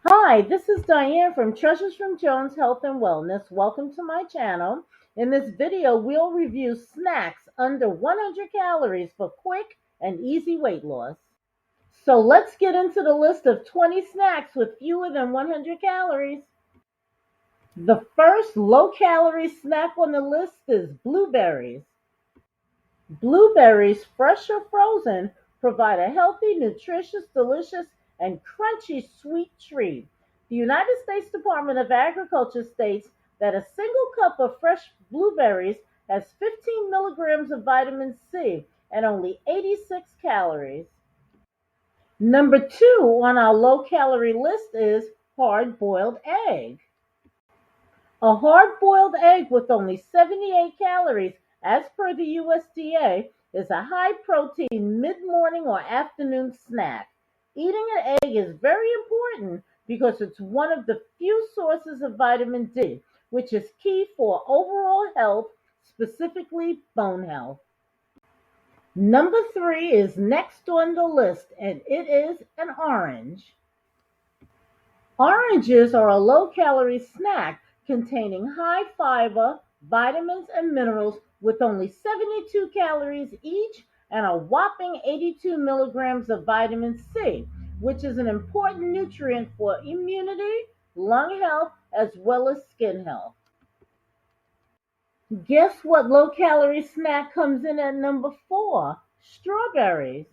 Hi, this is Diane from Treasures from Jones Health and Wellness. Welcome to my channel. In this video, we'll review snacks under 100 calories for quick and easy weight loss. So let's get into the list of 20 snacks with fewer than 100 calories. The first low-calorie snack on the list is blueberries. Blueberries, fresh or frozen, provide a healthy, nutritious, delicious, and crunchy sweet treat. The United States Department of Agriculture states that a single cup of fresh blueberries has 15 milligrams of vitamin C and only 86 calories. Number two on our low calorie list is hard boiled egg. A hard-boiled egg with only 78 calories, as per the USDA, is a high-protein mid-morning or afternoon snack. Eating an egg is very important because it's one of the few sources of vitamin D, which is key for overall health, specifically bone health. Number three is next on the list, and it is an orange. Oranges are a low-calorie snack containing high fiber, vitamins, and minerals with only 72 calories each and a whopping 82 milligrams of vitamin C, which is an important nutrient for immunity, lung health, as well as skin health. Guess what low-calorie snack comes in at number four? Strawberries.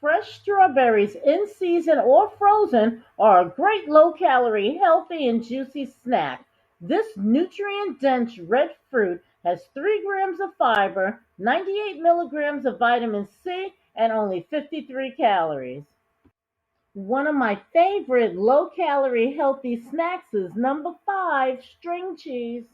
Fresh strawberries, in season or frozen, are a great low-calorie, healthy, and juicy snack. This nutrient-dense red fruit has 3 grams of fiber, 98 milligrams of vitamin C, and only 53 calories. One of my favorite low-calorie, healthy snacks is number 5, string cheese.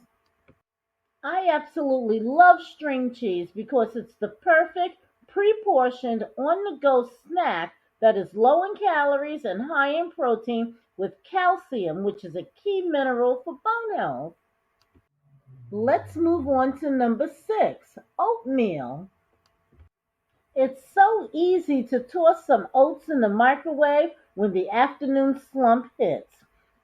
I absolutely love string cheese because it's the perfect pre-portioned on-the-go snack that is low in calories and high in protein with calcium, which is a key mineral for bone health. Let's move on to number 6, oatmeal. It's so easy to toss some oats in the microwave when the afternoon slump hits.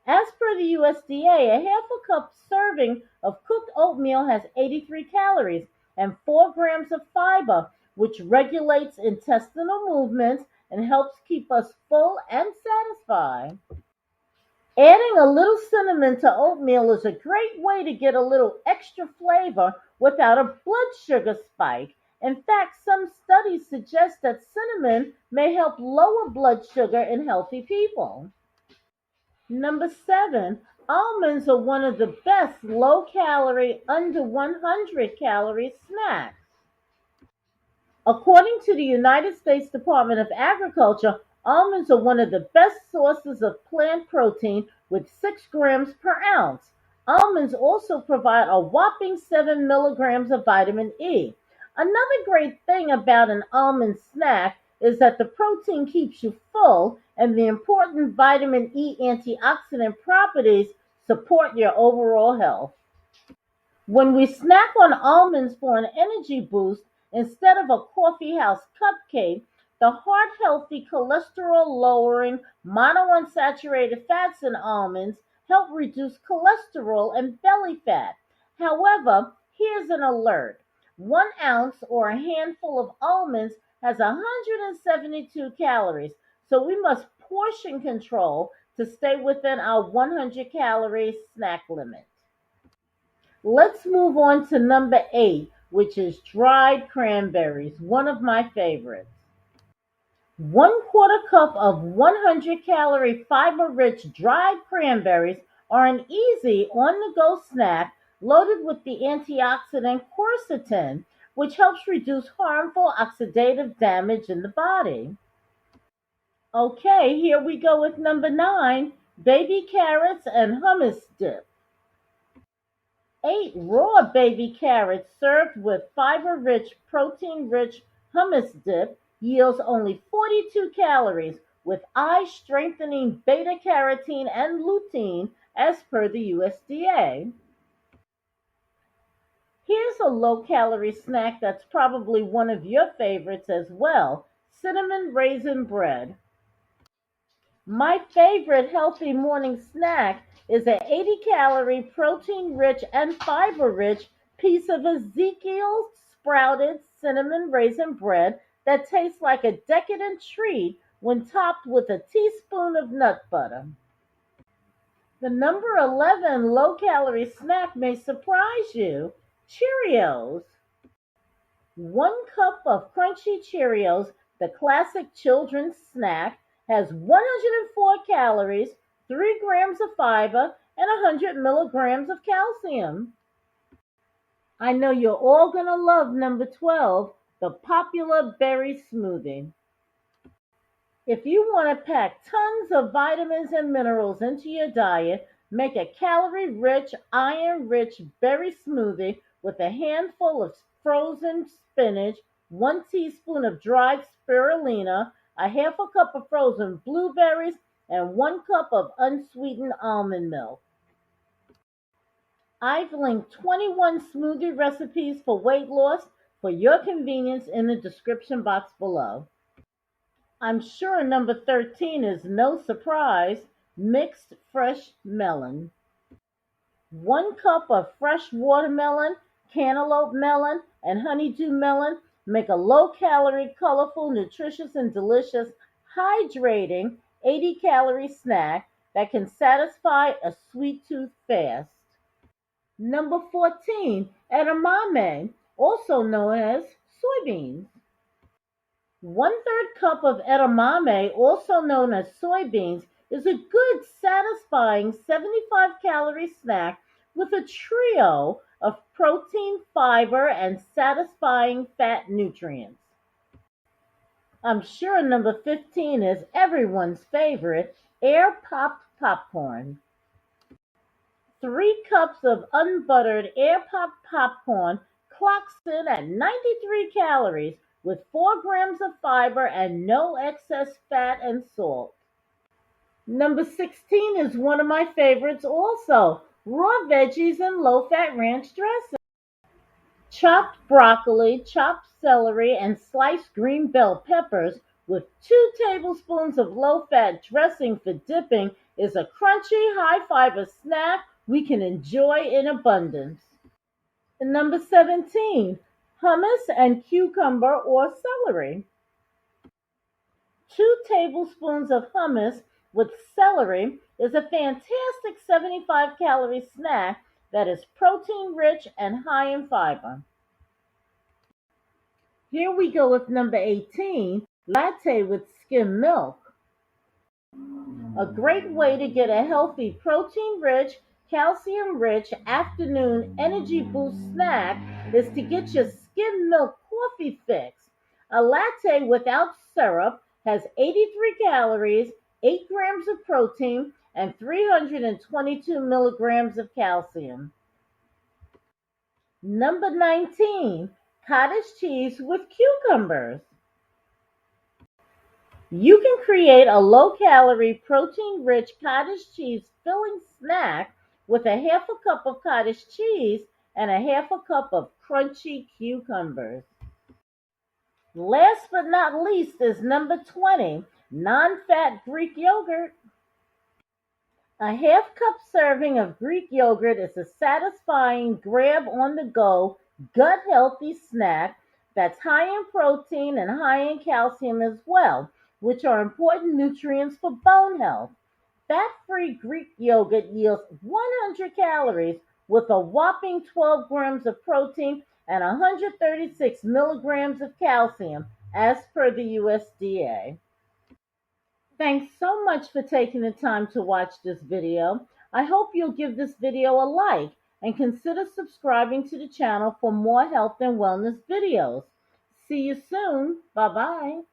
As per the USDA, a half a cup serving of cooked oatmeal has 83 calories and 4 grams of fiber, which regulates intestinal movements and helps keep us full and satisfied. Adding a little cinnamon to oatmeal is a great way to get a little extra flavor without a blood sugar spike. In fact, some studies suggest that cinnamon may help lower blood sugar in healthy people. Number 7, almonds are one of the best low-calorie, under 100 calorie snacks. According to the United States Department of Agriculture, almonds are one of the best sources of plant protein with 6 grams per ounce. Almonds also provide a whopping 7 milligrams of vitamin E. Another great thing about an almond snack is that the protein keeps you full and the important vitamin E antioxidant properties support your overall health. When we snack on almonds for an energy boost instead of a coffee house cupcake, the heart healthy cholesterol lowering monounsaturated fats in almonds help reduce cholesterol and belly fat. However, here's an alert. 1 ounce or a handful of almonds has 172 calories, so we must portion control to stay within our 100 calorie snack limit. Let's move on to number 8, which is dried cranberries, one of my favorites. 1/4 cup of 100 calorie fiber rich dried cranberries are an easy on the go snack loaded with the antioxidant quercetin, which helps reduce harmful oxidative damage in the body. Okay, here we go with number 9, baby carrots and hummus dip. 8 raw baby carrots served with fiber-rich, protein-rich hummus dip yields only 42 calories with eye-strengthening beta-carotene and lutein as per the USDA. Here's a low-calorie snack that's probably one of your favorites as well, cinnamon raisin bread. My favorite healthy morning snack is an 80-calorie, protein-rich and fiber-rich piece of Ezekiel sprouted cinnamon raisin bread that tastes like a decadent treat when topped with a teaspoon of nut butter. The number 11 low-calorie snack may surprise you: Cheerios. 1 cup of crunchy Cheerios, the classic children's snack, has 104 calories, 3 grams of fiber, and 100 milligrams of calcium. I know you're all going to love number 12, the popular berry smoothie. If you want to pack tons of vitamins and minerals into your diet, make a calorie-rich, iron-rich berry smoothie with a handful of frozen spinach, 1 teaspoon of dried spirulina, a half a cup of frozen blueberries, and 1 cup of unsweetened almond milk. I've linked 21 smoothie recipes for weight loss for your convenience in the description box below. I'm sure number 13 is no surprise: mixed fresh melon. 1 cup of fresh watermelon, cantaloupe melon, and honeydew melon make a low-calorie, colorful, nutritious, and delicious, hydrating 80-calorie snack that can satisfy a sweet tooth fast. Number 14, edamame, also known as soybeans. 1/3 cup of edamame, also known as soybeans, is a good, satisfying 75-calorie snack with a trio of protein, fiber, and satisfying fat nutrients. I'm sure number 15 is everyone's favorite: air-popped popcorn. 3 cups of unbuttered air-popped popcorn clocks in at 93 calories with 4 grams of fiber and no excess fat and salt. Number 16 is one of my favorites also: raw veggies and low-fat ranch dressing. Chopped broccoli, chopped celery, and sliced green bell peppers with 2 tablespoons of low-fat dressing for dipping is a crunchy, high-fiber snack we can enjoy in abundance. Number 17, hummus and cucumber or celery. 2 tablespoons of hummus with celery is a fantastic 75-calorie snack that is protein-rich and high in fiber. Here we go with number 18, latte with skim milk. A great way to get a healthy, protein-rich, calcium-rich afternoon energy boost snack is to get your skim milk coffee fix. A latte without syrup has 83 calories, 8 grams of protein, and 322 milligrams of calcium. Number 19, cottage cheese with cucumbers. You can create a low-calorie, protein-rich cottage cheese filling snack with a half a cup of cottage cheese and a half a cup of crunchy cucumbers. Last but not least is number 20, non-fat Greek yogurt. A half-cup serving of Greek yogurt is a satisfying, grab-on-the-go, gut-healthy snack that's high in protein and high in calcium as well, which are important nutrients for bone health. Fat-free Greek yogurt yields 100 calories with a whopping 12 grams of protein and 136 milligrams of calcium, as per the USDA. Thanks so much for taking the time to watch this video. I hope you'll give this video a like and consider subscribing to the channel for more health and wellness videos. See you soon. Bye-bye.